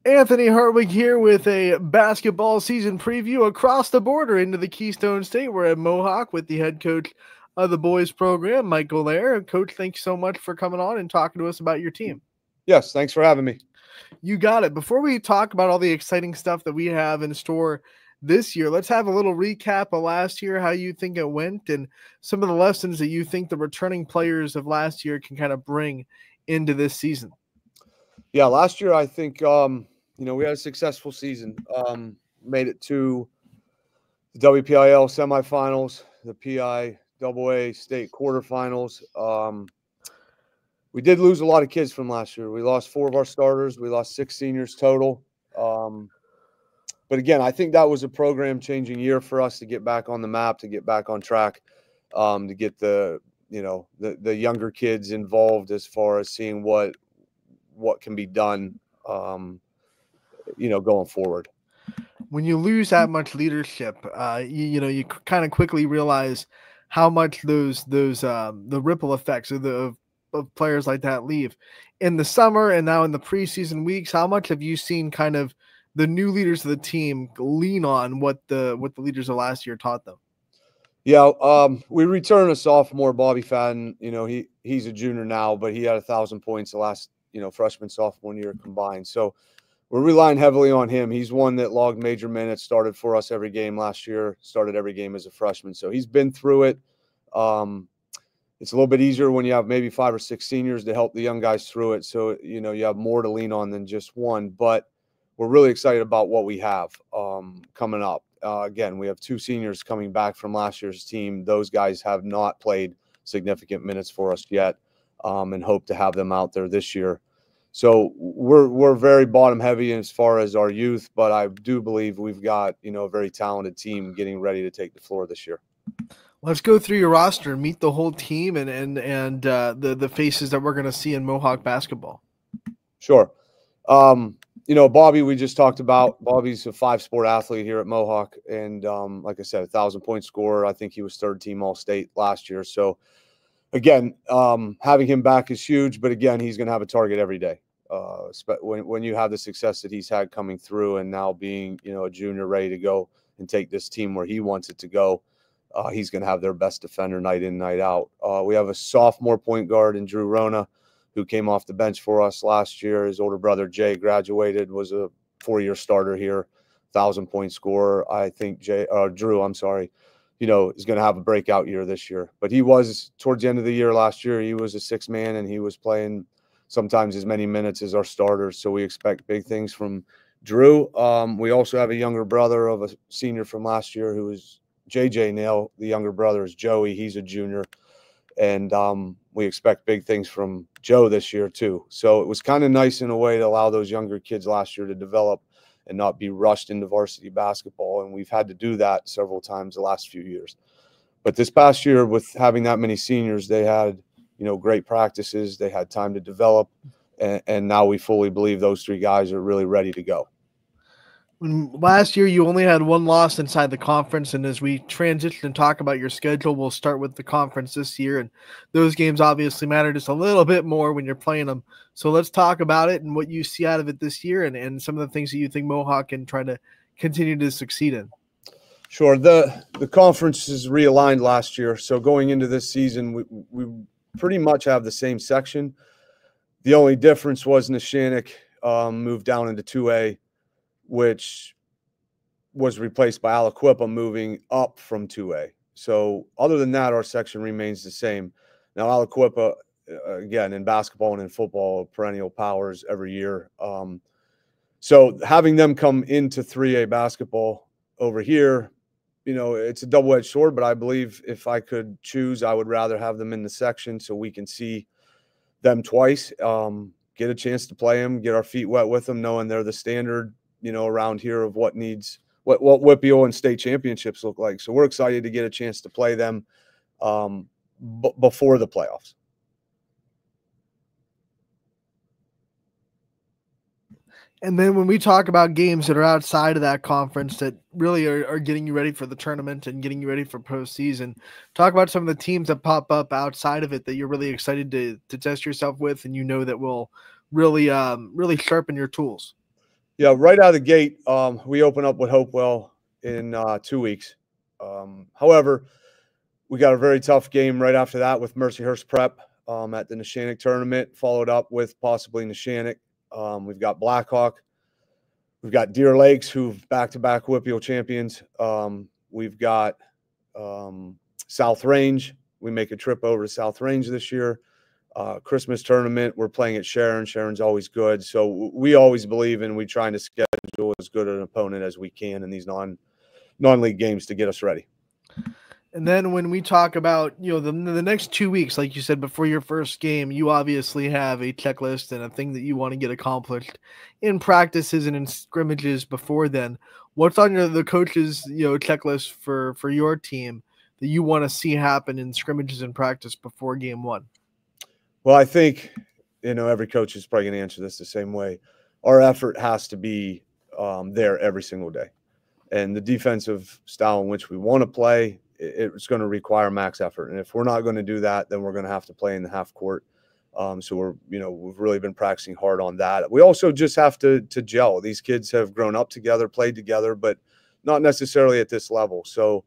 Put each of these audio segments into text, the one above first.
Anthony Hartwig here with a basketball season preview across the border into the Keystone State. We're at Mohawk with the head coach of the boys program, Mike Golaire. Coach, thanks so much for coming on and talking to us about your team. Yes, thanks for having me. You got it. Before we talk about all the exciting stuff that we have in store this year, let's have a little recap of last year, how you think it went, and some of the lessons that you think the returning players of last year can kind of bring into this season. Yeah, last year I think we had a successful season. Made it to the WPIL semifinals, the PIAA state quarterfinals. We did lose a lot of kids from last year. We lost 4 of our starters. We lost 6 seniors total. But again, I think that was a program-changing year for us to get back on the map, to get back on track, to get the younger kids involved as far as seeing what can be done, going forward. When you lose that much leadership, you kind of quickly realize how much the ripple effects of players like that leave in the summer and now in the preseason weeks. How much have you seen kind of the new leaders of the team lean on what the leaders of last year taught them? Yeah, we return a sophomore, Bobby Fadden. He's a junior now, but he had 1,000 points the last freshman sophomore year combined. So we're relying heavily on him. He's one that logged major minutes, started for us every game last year, started every game as a freshman. So he's been through it. It's a little bit easier when you have maybe 5 or 6 seniors to help the young guys through it. So, you have more to lean on than just one. But we're really excited about what we have coming up. Again, we have 2 seniors coming back from last year's team. Those guys have not played significant minutes for us yet, and hope to have them out there this year. So we're very bottom heavy as far as our youth, but I do believe we've got a very talented team getting ready to take the floor this year. Let's go through your roster and meet the whole team and the faces that we're going to see in Mohawk basketball. Sure. Bobby, we just talked about. Bobby's a 5-sport athlete here at Mohawk. And like I said, 1,000-point scorer. I think he was 3rd team All-State last year. So, again, having him back is huge. But, again, he's going to have a target every day. When you have the success that he's had coming through and now being, a junior ready to go and take this team where he wants it to go, he's going to have their best defender night in, night out. We have a sophomore point guard in Drew Rona, who came off the bench for us last year. His older brother, Jay, graduated, was a 4-year starter here, 1,000-point scorer. I think Drew, is going to have a breakout year this year. But he was, towards the end of the year last year, he was a 6th man, and he was playing sometimes as many minutes as our starters. So we expect big things from Drew. We also have a younger brother of a senior from last year who is JJ Nail. The younger brother is Joey. He's a junior. And we expect big things from Joe this year, too. So it was kind of nice in a way to allow those younger kids last year to develop and not be rushed into varsity basketball. And we've had to do that several times the last few years. But this past year, with having that many seniors, they had, great practices. They had time to develop. And now we fully believe those 3 guys are really ready to go. Last year, you only had 1 loss inside the conference, and as we transition and talk about your schedule, we'll start with the conference this year, and those games obviously matter just a little bit more when you're playing them. So let's talk about it and what you see out of it this year and some of the things that you think Mohawk can try to continue to succeed in. Sure. The conference is realigned last year, so going into this season, we pretty much have the same section. The only difference was Neshannock moved down into 2A, which was replaced by Aliquippa moving up from 2A. So other than that, our section remains the same. Now, Aliquippa, again, in basketball and in football, perennial powers every year. So having them come into 3A basketball over here, it's a double-edged sword, but I believe if I could choose, I would rather have them in the section so we can see them twice, get a chance to play them, get our feet wet with them, knowing they're the standard, around here of what WPIAL and state championships look like. So we're excited to get a chance to play them before the playoffs. And then when we talk about games that are outside of that conference that really are getting you ready for the tournament and getting you ready for postseason, talk about some of the teams that pop up outside of it that you're really excited to test yourself with and that will really sharpen your tools. Yeah, right out of the gate, we open up with Hopewell in 2 weeks. However, we got a very tough game right after that with Mercyhurst Prep at the Neshannock tournament, followed up with possibly Neshannock. We've got Blackhawk. We've got Deer Lakes, who've back-to-back Whippeal champions. We've got South Range. We make a trip over to South Range this year. Christmas tournament, we're playing at Sharon. Sharon's always good. So we always believe in we trying to schedule as good an opponent as we can in these non-league games to get us ready. And then when we talk about, the next 2 weeks, like you said, before your first game, you obviously have a checklist and a thing that you want to get accomplished in practices and in scrimmages before then. What's on the coach's, checklist for your team that you want to see happen in scrimmages and practice before game one? Well, I think, every coach is probably going to answer this the same way. Our effort has to be there every single day. And the defensive style in which we want to play, it's going to require max effort. And if we're not going to do that, then we're going to have to play in the half court. So we've really been practicing hard on that. We also just have to gel. These kids have grown up together, played together, but not necessarily at this level. So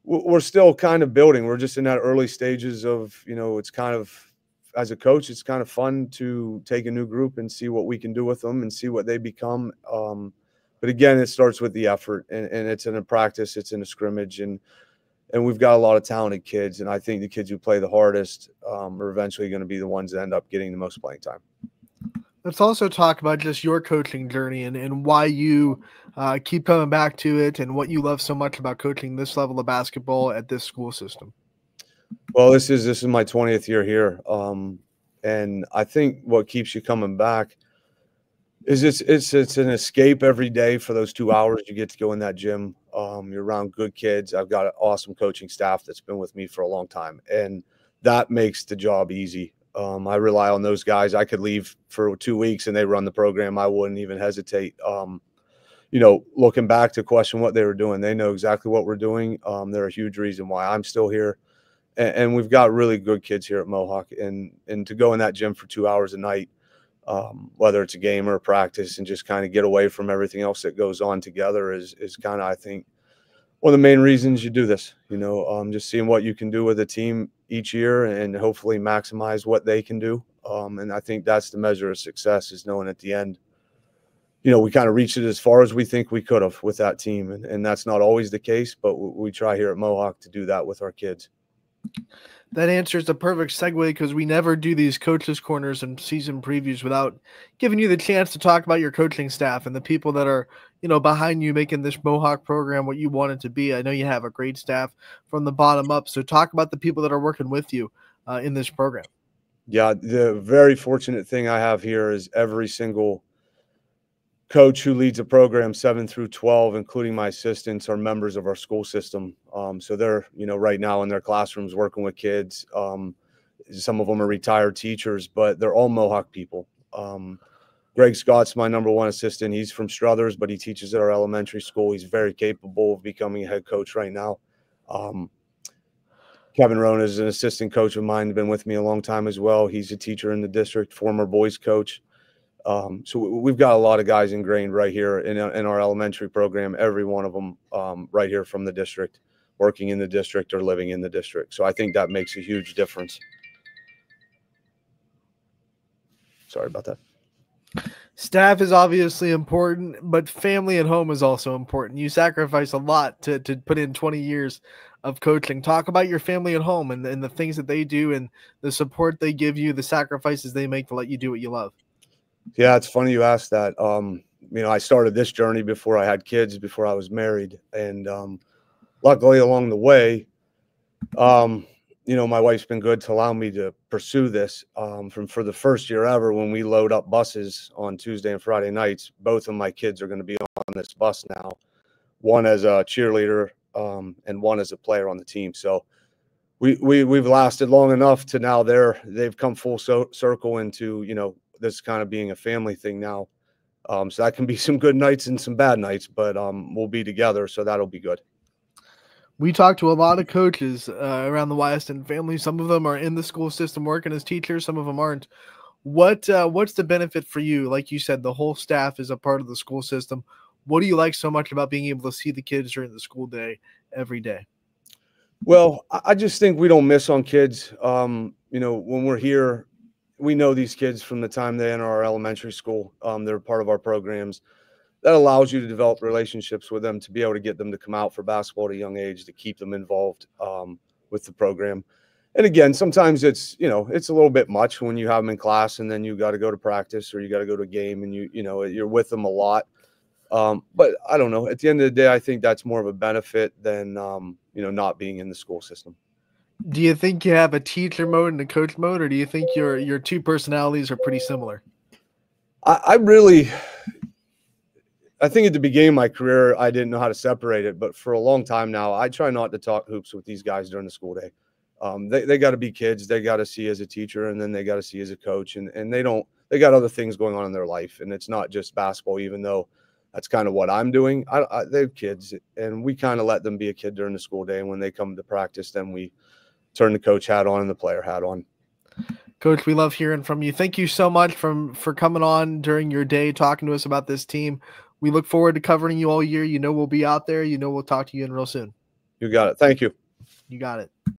we're still kind of building. We're just in that early stages of, it's kind of, as a coach, it's kind of fun to take a new group and see what we can do with them and see what they become. But again, it starts with the effort, and it's in a practice, it's in a scrimmage, and we've got a lot of talented kids. And I think the kids who play the hardest are eventually going to be the ones that end up getting the most playing time. Let's also talk about just your coaching journey and why you keep coming back to it and what you love so much about coaching this level of basketball at this school system. Well, this is my 20th year here. And I think what keeps you coming back is it's an escape every day for those 2 hours you get to go in that gym. You're around good kids. I've got an awesome coaching staff that's been with me for a long time, and that makes the job easy. I rely on those guys. I could leave for 2 weeks and they run the program. I wouldn't even hesitate. Looking back to question what they were doing, they know exactly what we're doing. They're a huge reason why I'm still here. And we've got really good kids here at Mohawk, and to go in that gym for 2 hours a night, whether it's a game or a practice, and just kind of get away from everything else that goes on together is kind of, I think, one of the main reasons you do this. Just seeing what you can do with a team each year and hopefully maximize what they can do. And I think that's the measure of success, is knowing at the end, we kind of reached it as far as we think we could have with that team. And that's not always the case, but we try here at Mohawk to do that with our kids. That answers the perfect segue, because we never do these coaches corners and season previews without giving you the chance to talk about your coaching staff and the people that are, behind you making this Mohawk program what you want it to be. I know you have a great staff from the bottom up. So talk about the people that are working with you in this program. Yeah, the very fortunate thing I have here is every single coach who leads a program 7 through 12, including my assistants, are members of our school system. So they're, right now in their classrooms working with kids. Some of them are retired teachers, but they're all Mohawk people. Greg Scott's my number one assistant. He's from Struthers, but he teaches at our elementary school. He's very capable of becoming a head coach right now. Kevin Rohn is an assistant coach of mine, been with me a long time as well. He's a teacher in the district, former boys coach. So we've got a lot of guys ingrained right here in our elementary program, every one of them right here from the district, working in the district or living in the district. So I think that makes a huge difference. Sorry about that. Staff is obviously important, but family at home is also important. You sacrifice a lot to put in 20 years of coaching. Talk about your family at home and the things that they do and the support they give you, the sacrifices they make to let you do what you love. Yeah, it's funny you asked that. I started this journey before I had kids, before I was married. And luckily along the way, my wife's been good to allow me to pursue this for the first year ever. When we load up buses on Tuesday and Friday nights, both of my kids are going to be on this bus now, one as a cheerleader and one as a player on the team. So we've lasted long enough to now they've come full circle into, this kind of being a family thing now. So that can be some good nights and some bad nights, but we'll be together. So that'll be good. We talk to a lot of coaches around the Wyatt family. Some of them are in the school system working as teachers. Some of them aren't. What's the benefit for you? Like you said, the whole staff is a part of the school system. What do you like so much about being able to see the kids during the school day every day? Well, I just think we don't miss on kids. When we're here, we know these kids from the time they enter our elementary school. They're part of our programs. That allows you to develop relationships with them, to be able to get them to come out for basketball at a young age, to keep them involved with the program. And again, sometimes it's a little bit much when you have them in class and then you got to go to practice or you got to go to a game and you're with them a lot. But I don't know. At the end of the day, I think that's more of a benefit than not being in the school system. Do you think you have a teacher mode and a coach mode, or do you think your two personalities are pretty similar? I think at the beginning of my career, I didn't know how to separate it, but for a long time now, I try not to talk hoops with these guys during the school day. They got to be kids. They got to see as a teacher, and then they got to see as a coach, and they got other things going on in their life, and it's not just basketball. Even though that's kind of what I'm doing, they're kids, and we kind of let them be a kid during the school day. And when they come to practice, then we turn the coach hat on and the player hat on. Coach, we love hearing from you. Thank you so much for coming on during your day, talking to us about this team. We look forward to covering you all year. We'll be out there. We'll talk to you in real soon. You got it. Thank you. You got it.